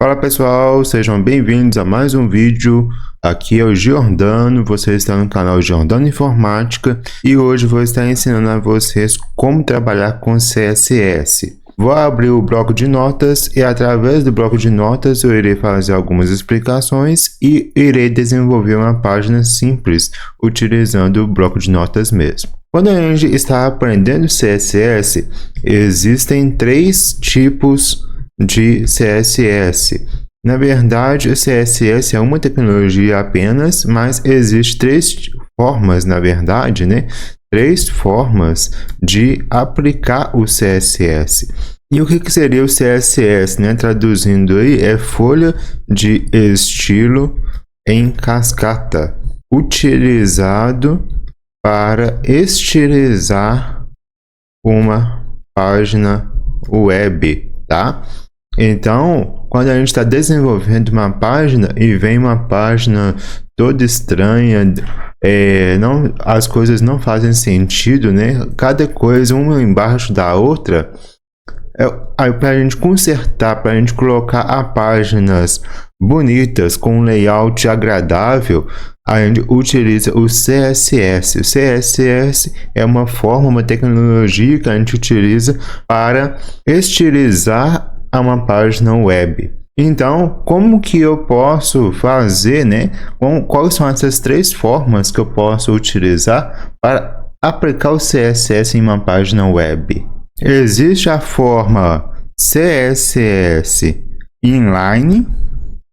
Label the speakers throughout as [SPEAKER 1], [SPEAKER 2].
[SPEAKER 1] Fala pessoal, sejam bem-vindos a mais um vídeo. Aqui é o Giordano, você está no canal Giordano Informática e hoje vou estar ensinando a vocês como trabalhar com CSS. Vou abrir o bloco de notas e através do bloco de notas eu irei fazer algumas explicações e irei desenvolver uma página simples utilizando o bloco de notas mesmo. Quando a gente está aprendendo CSS, existem três tipos de CSS. Na verdade, o CSS é uma tecnologia apenas, mas existe três formas, na verdade, né? Três formas de aplicar o CSS. E o que seria o CSS, né? Traduzindo aí, é folha de estilo em cascata, utilizado para estilizar uma página web, tá? Então, quando a gente está desenvolvendo uma página e vem uma página toda estranha, as coisas não fazem sentido, né? Cada coisa uma embaixo da outra, aí para a gente consertar, para a gente colocar a páginas bonitas com um layout agradável, a gente utiliza o CSS. O CSS é uma forma, uma tecnologia que a gente utiliza para estilizar uma página web. Então, como que eu posso fazer, né? Quais são essas três formas que eu posso utilizar para aplicar o CSS em uma página web? Existe a forma CSS inline,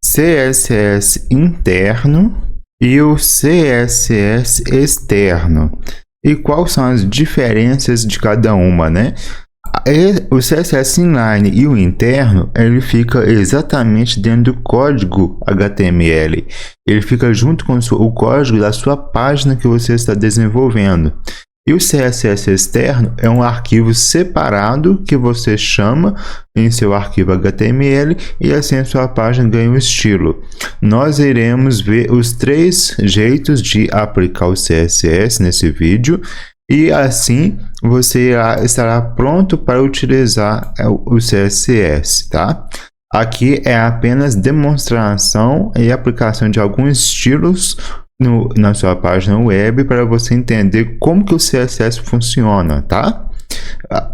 [SPEAKER 1] CSS interno e o CSS externo. E quais são as diferenças de cada uma, né? O CSS inline e o interno, ele fica exatamente dentro do código HTML. Ele fica junto com o código da sua página que você está desenvolvendo. E o CSS externo é um arquivo separado que você chama em seu arquivo HTML e assim a sua página ganha um estilo. Nós iremos ver os três jeitos de aplicar o CSS nesse vídeo. E assim você estará pronto para utilizar o CSS, tá? Aqui é apenas demonstração e aplicação de alguns estilos na sua página web para você entender como que o CSS funciona, tá?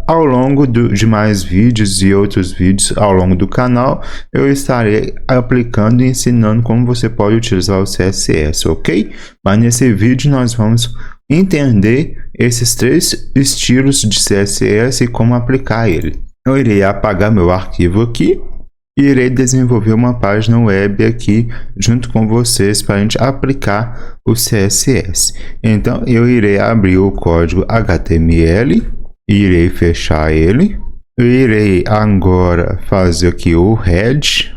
[SPEAKER 1] Ao longo de mais vídeos e outros vídeos ao longo do canal, eu estarei aplicando e ensinando como você pode utilizar o CSS, ok? Mas nesse vídeo nós vamos entender esses três estilos de CSS e como aplicar ele. Eu irei apagar meu arquivo aqui e irei desenvolver uma página web aqui junto com vocês para a gente aplicar o CSS. Então eu irei abrir o código HTML, irei fechar ele, eu irei agora fazer aqui o head,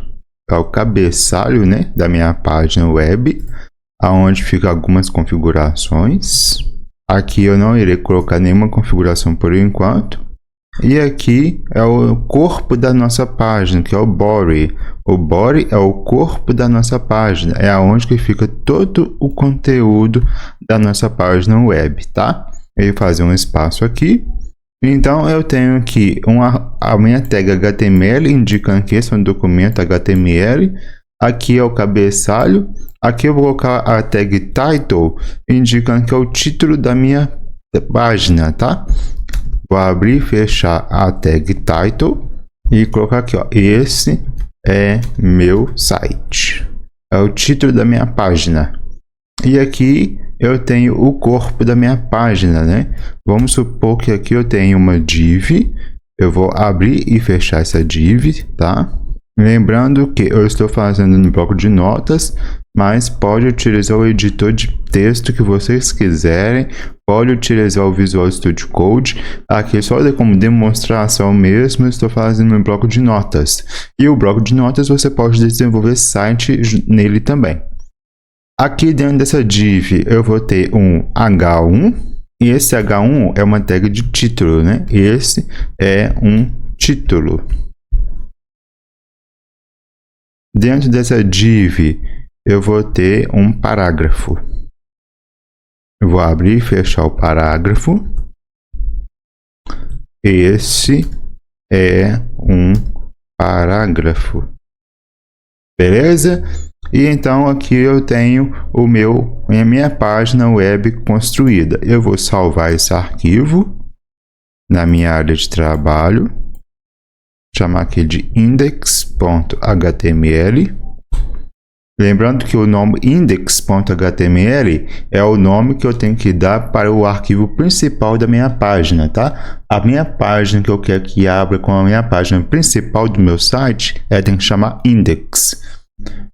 [SPEAKER 1] que é o cabeçalho, né, da minha página web, aonde fica algumas configurações. Aqui eu não irei colocar nenhuma configuração por enquanto. E aqui é o corpo da nossa página, que é o body. O body é o corpo da nossa página, é aonde que fica todo o conteúdo da nossa página web, tá? Eu vou fazer um espaço aqui. Então eu tenho aqui a minha tag HTML indicando que esse é um documento HTML. Aqui é o cabeçalho. Aqui eu vou colocar a tag title, indicando que é o título da minha página, tá? Vou abrir e fechar a tag title e colocar aqui, ó, esse é meu site. É o título da minha página. E aqui eu tenho o corpo da minha página, né? Vamos supor que aqui eu tenho uma div. Eu vou abrir e fechar essa div, tá? Lembrando que eu estou fazendo no bloco de notas, mas pode utilizar o editor de texto que vocês quiserem, pode utilizar o Visual Studio Code. Aqui só como demonstração mesmo, estou fazendo no bloco de notas. E o bloco de notas você pode desenvolver site nele também. Aqui dentro dessa div eu vou ter um H1, e esse H1 é uma tag de título, né? Esse é um título. Dentro dessa div eu vou ter um parágrafo. Eu vou abrir e fechar o parágrafo. Esse é um parágrafo. beleza? E então aqui eu tenho a minha página web construída. Eu vou salvar esse arquivo na minha área de trabalho, chamar aqui de index.html. Lembrando que o nome index.html é o nome que eu tenho que dar para o arquivo principal da minha página, tá? A minha página que eu quero que abra com a minha página principal do meu site, tem que chamar index.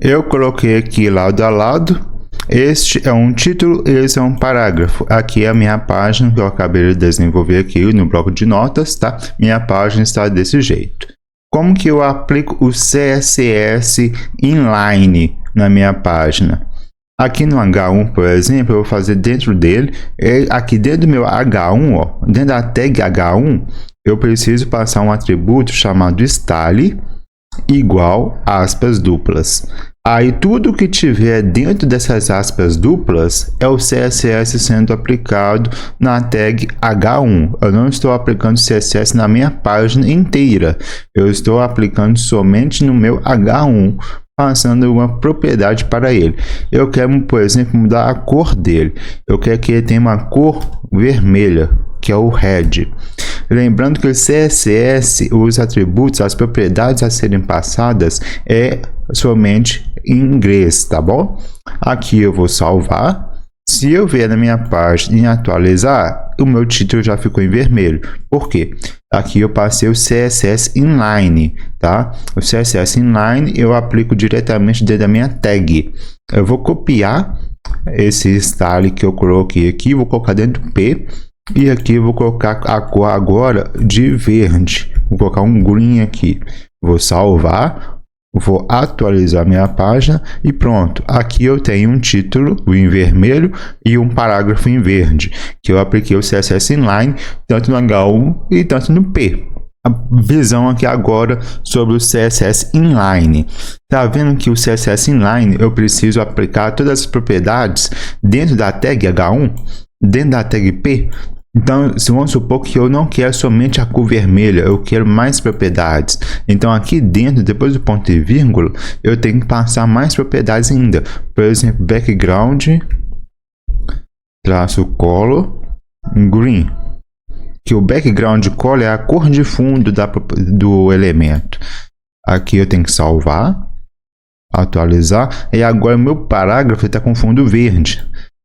[SPEAKER 1] Eu coloquei aqui lado a lado. Este é um título, esse é um parágrafo. Aqui é a minha página que eu acabei de desenvolver aqui no bloco de notas, tá? Minha página está desse jeito. Como que eu aplico o CSS inline na minha página? Aqui no H1, por exemplo, eu vou fazer dentro dele, aqui dentro do meu H1, ó, dentro da tag H1, eu preciso passar um atributo chamado style igual aspas duplas. Aí tudo que tiver dentro dessas aspas duplas é o CSS sendo aplicado na tag H1. Eu não estou aplicando CSS na minha página inteira. Eu estou aplicando somente no meu H1, passando uma propriedade para ele. Eu quero, por exemplo, mudar a cor dele. Eu quero que ele tenha uma cor vermelha, que é o red. Lembrando que o CSS, os atributos, as propriedades a serem passadas somente em inglês, tá bom? Aqui eu vou salvar. Se eu vier na minha página e atualizar, o meu título já ficou em vermelho. Por quê? Aqui eu passei o CSS inline, tá? O CSS inline eu aplico diretamente dentro da minha tag. Eu vou copiar esse style que eu coloquei aqui, vou colocar dentro do P. E aqui eu vou colocar a cor agora de verde. Vou colocar um green aqui. Vou salvar. Vou atualizar minha página e pronto. Aqui eu tenho um título em vermelho e um parágrafo em verde, que eu apliquei o CSS inline tanto no H1 e tanto no P. A visão aqui agora sobre o CSS inline. Tá vendo que o CSS inline eu preciso aplicar todas as propriedades dentro da tag H1, dentro da tag P. Então, vamos supor que eu não quero somente a cor vermelha, eu quero mais propriedades. Então, aqui dentro, depois do ponto e vírgula, eu tenho que passar mais propriedades ainda. Por exemplo, background, traço color, green. Que o background color é a cor de fundo do elemento. Aqui eu tenho que salvar, atualizar, e agora meu parágrafo está com fundo verde.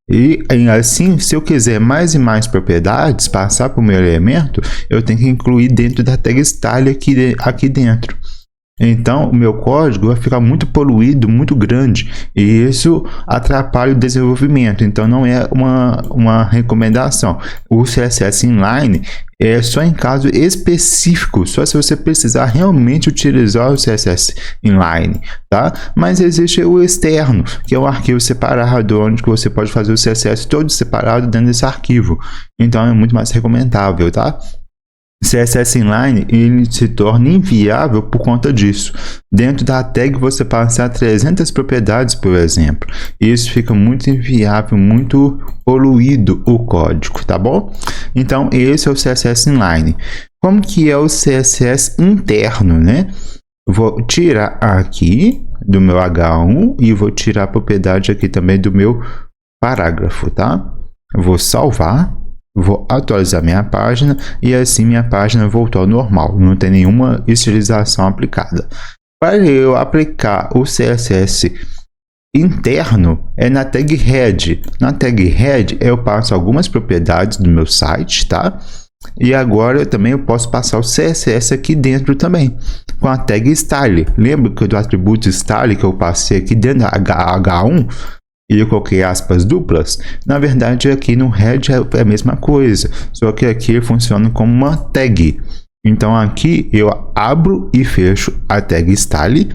[SPEAKER 1] E assim, se eu quiser mais e mais propriedades, passar para o meu elemento, eu tenho que incluir dentro da tag style aqui dentro. Então, o meu código vai ficar muito poluído, muito grande, e isso atrapalha o desenvolvimento. Então, não é uma recomendação. O CSS inline é só em caso específico, só se você precisar realmente utilizar o CSS inline, tá? Mas existe o externo, que é um arquivo separado, onde você pode fazer o CSS todo separado dentro desse arquivo. Então, é muito mais recomendável, tá? CSS inline ele se torna inviável por conta disso. Dentro da tag você passar 300 propriedades, por exemplo. Isso fica muito inviável, muito poluído o código, tá bom? Então esse é o CSS inline. Como que é o CSS interno, né? Vou tirar aqui do meu H1 e vou tirar a propriedade aqui também do meu parágrafo, tá? Vou salvar. Vou atualizar minha página e assim minha página voltou ao normal, não tem nenhuma estilização aplicada. Para eu aplicar o CSS interno é na tag head. Na tag head eu passo algumas propriedades do meu site, tá? E agora eu posso passar o CSS aqui dentro também, com a tag style. Lembra que do atributo style que eu passei aqui dentro da H1? E eu coloquei aspas duplas. Na verdade, aqui no head é a mesma coisa, só que aqui funciona como uma tag. Então aqui eu abro e fecho a tag style,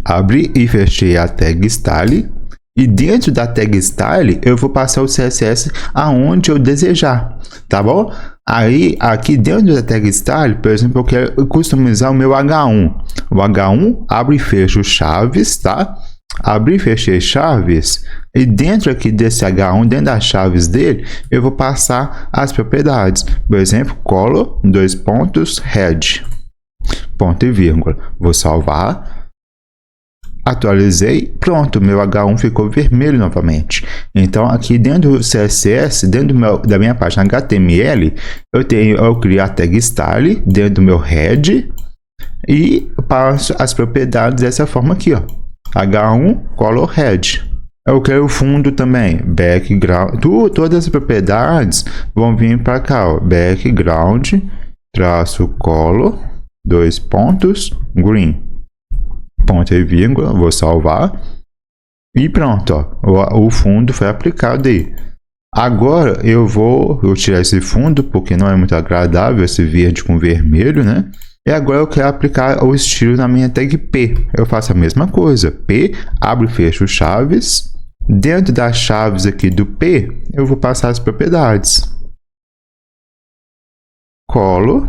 [SPEAKER 1] abri e fechei a tag style, e dentro da tag style eu vou passar o CSS aonde eu desejar, tá bom? Aí aqui dentro da tag style, por exemplo, eu quero customizar o meu H1. O H1 abre e fecha chaves, tá? Abri e fechei chaves, e dentro aqui desse H1, dentro das chaves dele, eu vou passar as propriedades. Por exemplo, color, _head, ponto e vírgula. Vou salvar, atualizei, pronto, meu H1 ficou vermelho novamente. Então, aqui dentro do CSS, dentro da minha página HTML, eu crio a tag style dentro do meu head e passo as propriedades dessa forma aqui, ó. H1 color head. Eu quero o fundo também, background. Todas as propriedades vão vir para cá, ó. Background, traço color, 2 pontos, green. Ponto e vírgula, vou salvar. E pronto, ó. O fundo foi aplicado aí. Agora eu vou tirar esse fundo, porque não é muito agradável esse verde com vermelho, né? E agora eu quero aplicar o estilo na minha tag P. Eu faço a mesma coisa. P, abro e fecho chaves. Dentro das chaves aqui do P, eu vou passar as propriedades. Color,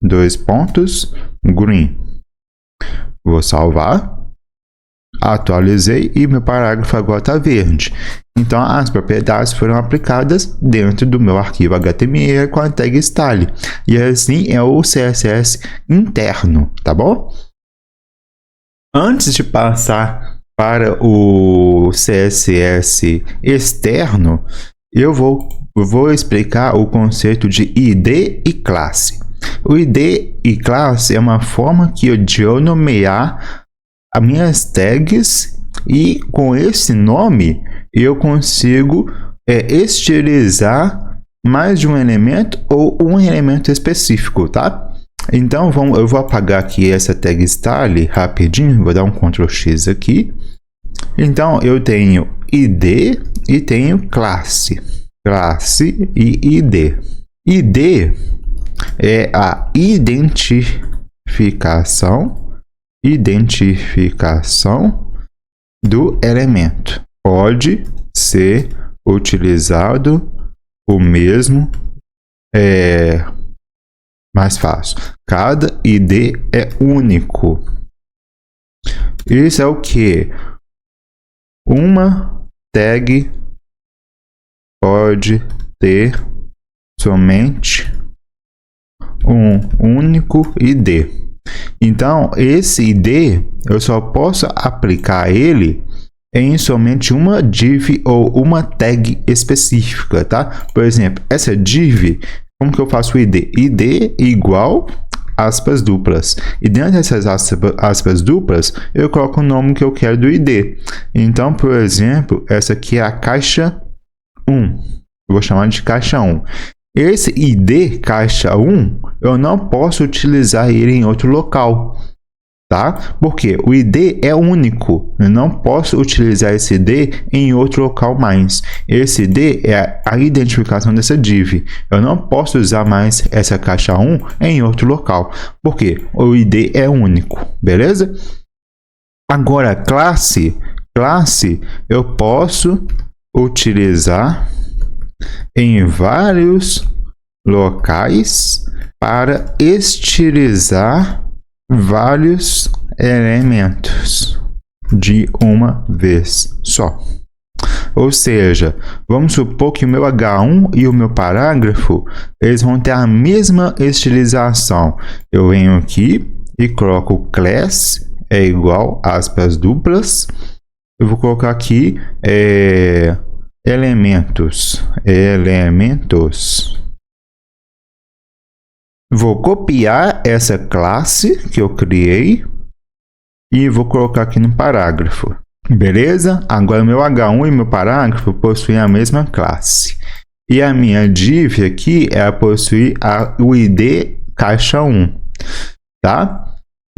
[SPEAKER 1] 2 pontos, green. Vou salvar. Atualizei e meu parágrafo agora está verde. Então, as propriedades foram aplicadas dentro do meu arquivo HTML com a tag style. E assim é o CSS interno, tá bom? Antes de passar para o CSS externo, eu vou explicar o conceito de ID e classe. O ID e classe é uma forma de eu nomear as minhas tags e com esse nome eu consigo estilizar mais de um elemento ou um elemento específico, tá? Então eu vou apagar aqui essa tag style rapidinho, vou dar um Ctrl X aqui. Então eu tenho ID e tenho classe e ID. ID é a identificação do elemento. Pode ser utilizado o mesmo, mais fácil. Cada ID é único. Isso é o que? Uma tag pode ter somente um único ID. Então, esse ID eu só posso aplicar ele em somente uma div ou uma tag específica, tá? Por exemplo, essa div, como que eu faço o ID? ID igual aspas duplas. E dentro dessas aspas duplas, eu coloco o nome que eu quero do ID. Então, por exemplo, essa aqui é a caixa 1. Eu vou chamar de caixa 1. Esse ID caixa 1, eu não posso utilizar ele em outro local, tá? Porque o ID é único, eu não posso utilizar esse ID em outro local mais. Esse ID é a identificação dessa div. Eu não posso usar mais essa caixa 1 em outro local, porque o ID é único, beleza? Agora, classe eu posso utilizar em vários locais para estilizar vários elementos de uma vez só. Ou seja, vamos supor que o meu H1 e o meu parágrafo eles vão ter a mesma estilização. Eu venho aqui e coloco class é igual aspas duplas. Eu vou colocar aqui elementos. Vou copiar essa classe que eu criei e vou colocar aqui no parágrafo. Beleza? Agora meu H1 e meu parágrafo possuem a mesma classe. E a minha div aqui possui o ID caixa 1. Tá?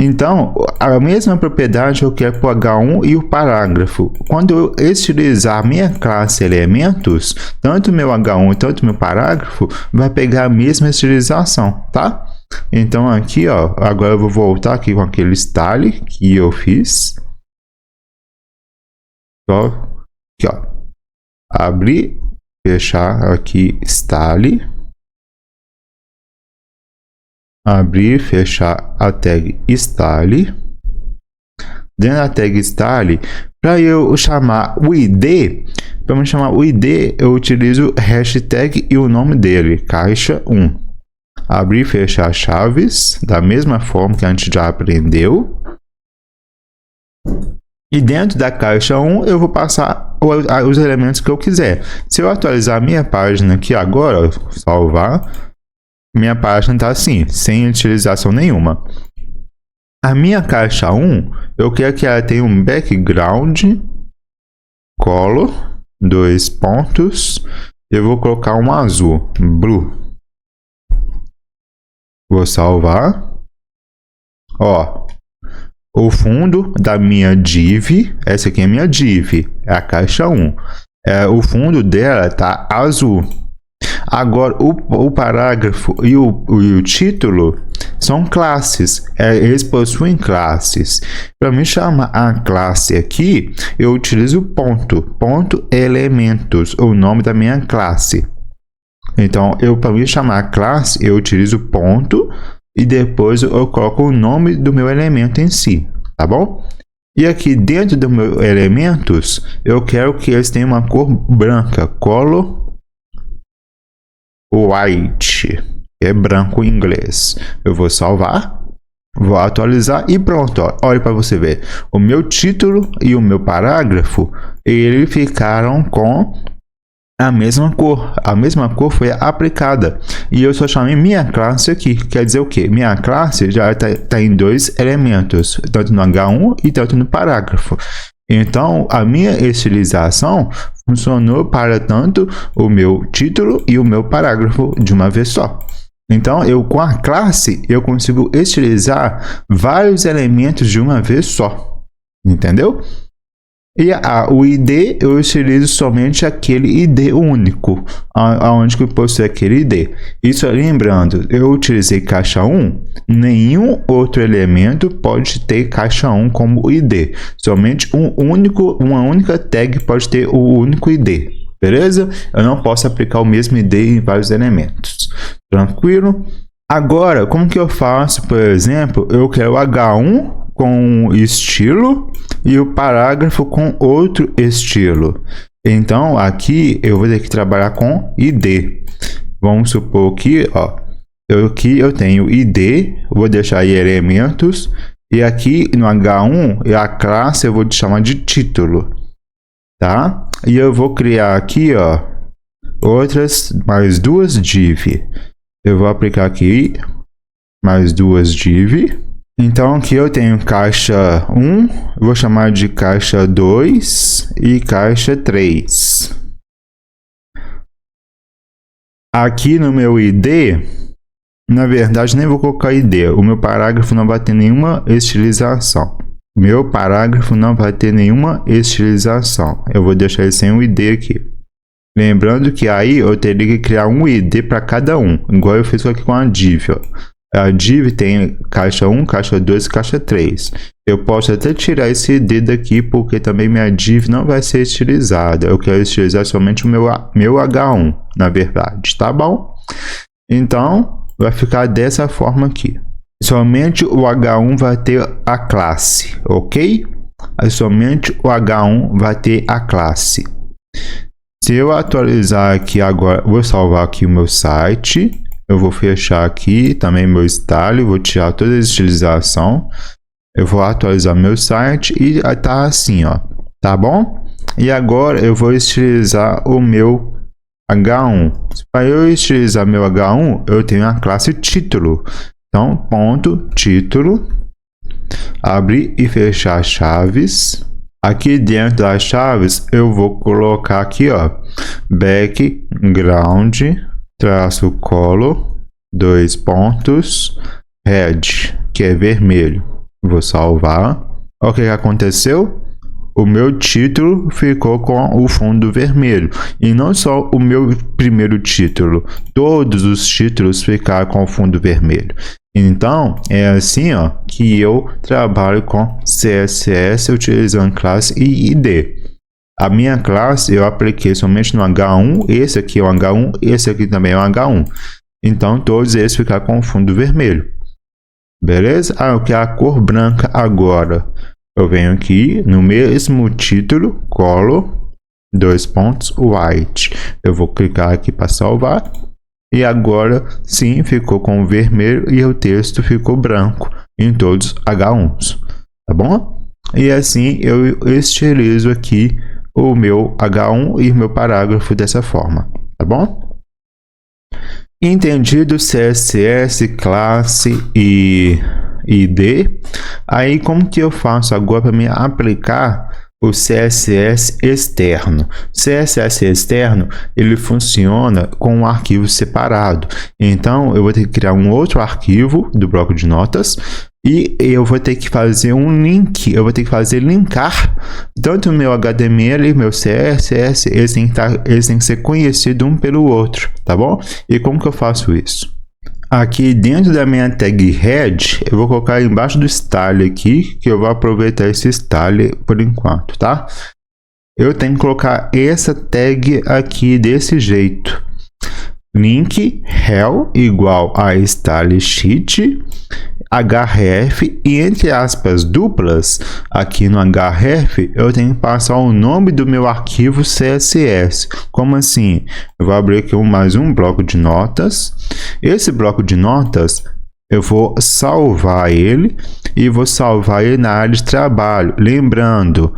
[SPEAKER 1] Então, a mesma propriedade eu quero para o H1 e o parágrafo. Quando eu estilizar a minha classe elementos, tanto o meu H1 quanto o meu parágrafo vai pegar a mesma estilização, tá? Então aqui, ó, agora eu vou voltar aqui com aquele style que eu fiz. Só aqui, ó. Abrir, fechar aqui style. Abrir, fechar a tag style. Dentro da tag style, para eu chamar o ID, para eu chamar o ID, eu utilizo hashtag e o nome dele, caixa 1. Abrir, fechar chaves, da mesma forma que a gente já aprendeu. E dentro da caixa 1 eu vou passar os elementos que eu quiser. Se eu atualizar a minha página aqui agora, salvar, minha página está assim, sem utilização nenhuma. A minha caixa 1, eu quero que ela tenha um background, color, 2 pontos, eu vou colocar um azul, blue. Vou salvar. Ó, o fundo da minha div, essa aqui é a minha div, é a caixa 1. O fundo dela tá azul. Agora, o parágrafo e o título são classes, eles possuem classes. Para me chamar a classe aqui, eu utilizo ponto elementos, o nome da minha classe. Então, para me chamar a classe, eu utilizo ponto e depois eu coloco o nome do meu elemento em si, tá bom? E aqui dentro do meu elementos, eu quero que eles tenham uma cor branca, color white, é branco em inglês. Eu vou salvar, vou atualizar e pronto, ó. Olha para você ver. O meu título e o meu parágrafo, eles ficaram com a mesma cor foi aplicada. E eu só chamei minha classe aqui. Quer dizer o quê? Minha classe já está em 2 elementos, tanto no H1 e tanto no parágrafo. Então, a minha estilização funcionou para tanto o meu título e o meu parágrafo de uma vez só. Então, com a classe, eu consigo estilizar vários elementos de uma vez só. Entendeu? E o ID, eu utilizo somente aquele ID único, aonde que eu possui aquele ID. Isso lembrando, eu utilizei caixa 1, nenhum outro elemento pode ter caixa 1 como ID. Somente uma única tag pode ter o único ID, beleza? Eu não posso aplicar o mesmo ID em vários elementos. Tranquilo? Agora, como que eu faço, por exemplo, eu quero H1 com estilo e o parágrafo com outro estilo. Então, aqui eu vou ter que trabalhar com ID. Vamos supor que, ó, aqui eu tenho ID, vou deixar aí elementos, e aqui no H1, a classe eu vou chamar de título, tá? E eu vou criar aqui, ó, mais 2 div. Eu vou aplicar aqui mais 2 div. Então, aqui eu tenho caixa 1, vou chamar de caixa 2 e caixa 3. Aqui no meu ID, na verdade, nem vou colocar ID. O meu parágrafo não vai ter nenhuma estilização. Meu parágrafo não vai ter nenhuma estilização. Eu vou deixar ele sem o ID aqui. Lembrando que aí eu teria que criar um ID para cada um, igual eu fiz aqui com a div, ó. A div tem caixa 1, caixa 2 e caixa 3. Eu posso até tirar esse ID daqui, porque também minha div não vai ser estilizada. Eu quero estilizar somente o meu H1, na verdade, tá bom? Então, vai ficar dessa forma aqui. Somente o H1 vai ter a classe, ok? Somente o H1 vai ter a classe. Se eu atualizar aqui agora, vou salvar aqui o meu site. Eu vou fechar aqui também meu style, vou tirar toda a estilização. Eu vou atualizar meu site e tá assim, ó, tá bom? E agora eu vou estilizar o meu H1. Para eu estilizar meu H1, eu tenho a classe título. Então, ponto título, abrir e fechar chaves. Aqui dentro das chaves, eu vou colocar aqui, ó, background, traço color, 2 pontos, red, que é vermelho. Vou salvar. Olha o que aconteceu. O meu título ficou com o fundo vermelho. E não só o meu primeiro título. Todos os títulos ficaram com o fundo vermelho. Então, é assim, ó, que eu trabalho com CSS utilizando classe e ID. A minha classe eu apliquei somente no H1, esse aqui é o H1, esse aqui também é o H1. Então, todos eles ficaram com o fundo vermelho. Beleza? Eu quero a cor branca agora. Eu venho aqui no mesmo título, color, 2 pontos, white. Eu vou clicar aqui para salvar. E agora, sim, ficou com o vermelho e o texto ficou branco em todos os H1s. Tá bom? e assim eu estilizo aqui o meu H1 e meu parágrafo dessa forma, tá bom? Entendido CSS, classe e ID, aí como que eu faço agora para me aplicar o CSS externo? CSS externo, ele funciona com um arquivo separado. Então, eu vou ter que criar um outro arquivo do bloco de notas e eu vou ter que fazer um link, eu vou ter que fazer linkar tanto o meu HTML e meu CSS, eles têm que ser conhecidos um pelo outro, tá bom? E como que eu faço isso? Aqui dentro da minha tag head, eu vou colocar embaixo do style aqui, que eu vou aproveitar esse style por enquanto, tá? Eu tenho que colocar essa tag aqui desse jeito. Link hell igual a style sheet href e entre aspas duplas, aqui no href eu tenho que passar o nome do meu arquivo CSS. Como assim? Eu vou abrir aqui mais um bloco de notas. Esse bloco de notas eu vou salvar ele e vou salvar ele na área de trabalho. Lembrando,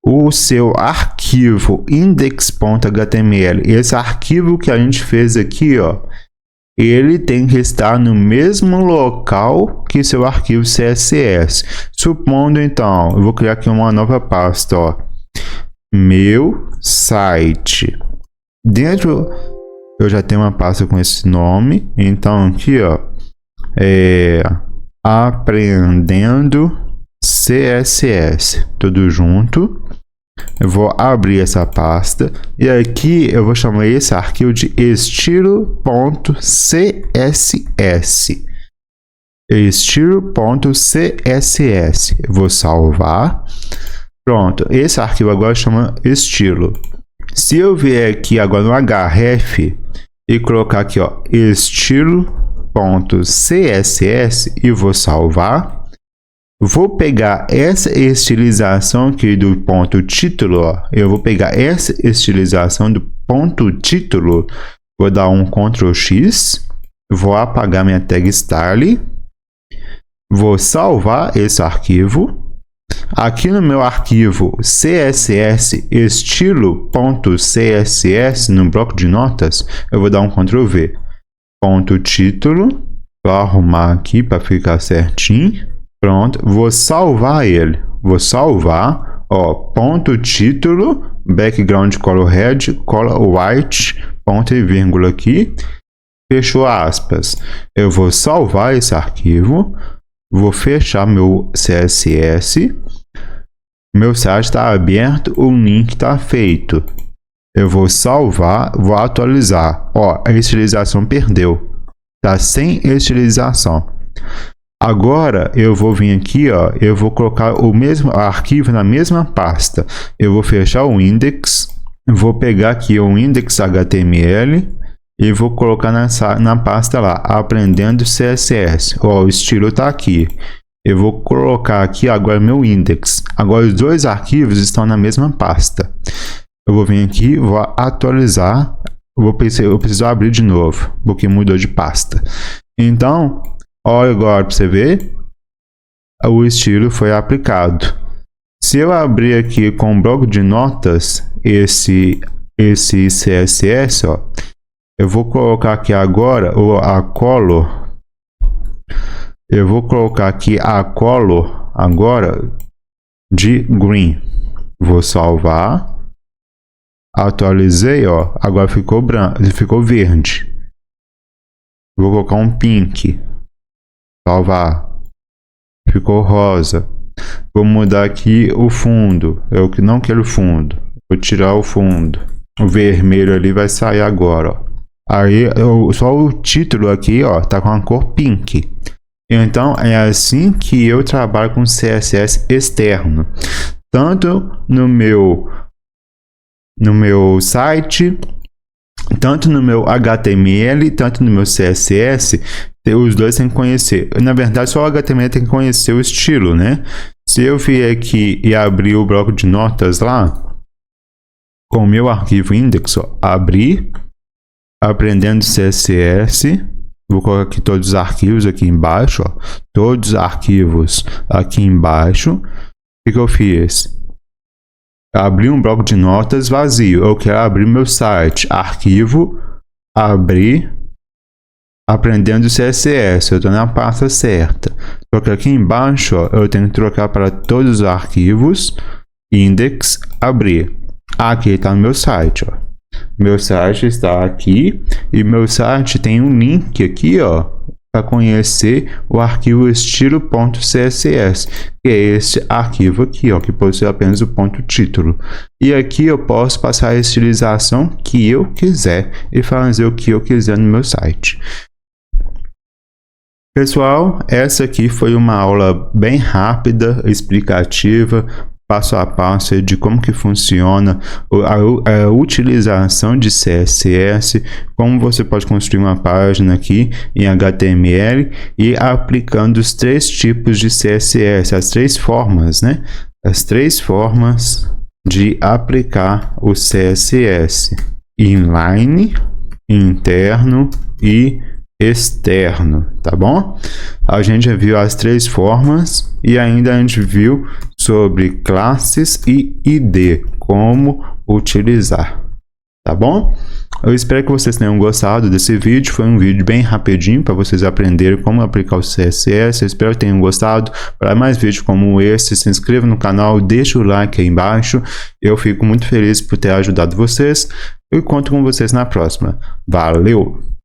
[SPEAKER 1] o seu arquivo index.html, esse arquivo que a gente fez aqui, ó, ele tem que estar no mesmo local que seu arquivo CSS. Supondo então, eu vou criar aqui uma nova pasta, ó, meu site. Dentro eu já tenho uma pasta com esse nome, então aqui, ó, aprendendo CSS, tudo junto. Eu vou abrir essa pasta e aqui eu vou chamar esse arquivo de estilo.css. Estilo.css. Eu vou salvar. Pronto, esse arquivo agora chama estilo. Se eu vier aqui agora no href e colocar aqui, ó, estilo.css e vou salvar. Vou pegar essa estilização aqui do ponto título, ó. Eu vou pegar essa estilização do ponto título, vou dar um Ctrl X, vou apagar minha tag style, vou salvar esse arquivo. Aqui no meu arquivo CSS estilo.css, no bloco de notas, eu vou dar um Ctrl V. Ponto título, vou arrumar aqui para ficar certinho. Pronto, vou salvar ele. Vou salvar, ó, ponto título, background color red, color white, ponto e vírgula aqui, fechou aspas. Eu vou salvar esse arquivo, vou fechar meu CSS, meu site está aberto, o link está feito. Eu vou salvar, vou atualizar. Ó, a estilização perdeu, tá sem estilização. Agora eu vou vir aqui, ó, eu vou colocar o mesmo arquivo na mesma pasta. Eu vou fechar o index, vou pegar aqui o index.html e vou colocar na pasta lá, aprendendo CSS. Ó, o estilo está aqui. Eu vou colocar aqui agora meu index. Agora os dois arquivos estão na mesma pasta. Eu vou vir aqui, vou atualizar. Eu preciso abrir de novo, porque mudou de pasta. Então, olha agora para você ver, o estilo foi aplicado. Se eu abrir aqui com o bloco de notas, esse CSS, ó, eu vou colocar aqui agora a color. Eu vou colocar aqui a color agora de green. Vou salvar. Atualizei, ó, agora ficou branco, ficou verde. Vou colocar um pink. Salvar. Ficou rosa. Vou mudar aqui o fundo. Eu não quero fundo. Vou tirar o fundo. O vermelho ali vai sair agora, ó. Aí só o título aqui, ó, tá com a cor pink. Então é assim que eu trabalho com CSS externo. Tanto no meu site, tanto no meu HTML, tanto no meu CSS, os dois têm que conhecer. Na verdade, só o HTML tem que conhecer o estilo, né? Se eu vier aqui e abrir o bloco de notas lá, com o meu arquivo index, ó, abrir, aprendendo CSS, vou colocar aqui todos os arquivos aqui embaixo, ó, todos os arquivos aqui embaixo. que eu fiz? Abri um bloco de notas vazio. Eu quero abrir meu site. Arquivo, abrir, aprendendo CSS. Eu estou na pasta certa. Só que aqui embaixo, ó, eu tenho que trocar para todos os arquivos. Index, abrir. Aqui está no meu site, ó. Meu site está aqui e meu site tem um link aqui, ó, para conhecer o arquivo estilo.css, que é esse arquivo aqui, ó, que possui apenas o ponto título. E aqui eu posso passar a estilização que eu quiser e fazer o que eu quiser no meu site. Pessoal, essa aqui foi uma aula bem rápida, explicativa, passo a passo de como que funciona a utilização de CSS, como você pode construir uma página aqui em HTML e aplicando os 3 tipos de CSS, as 3 formas, né? As 3 formas de aplicar o CSS: inline, interno e externo, tá bom? A gente já viu as 3 formas e ainda a gente viu sobre classes e ID, como utilizar, tá bom? Eu espero que vocês tenham gostado desse vídeo. Foi um vídeo bem rapidinho para vocês aprenderem como aplicar o CSS. Eu espero que tenham gostado. Para mais vídeos como esse, se inscreva no canal, deixa o like aí embaixo. Eu fico muito feliz por ter ajudado vocês. Eu conto com vocês na próxima. Valeu!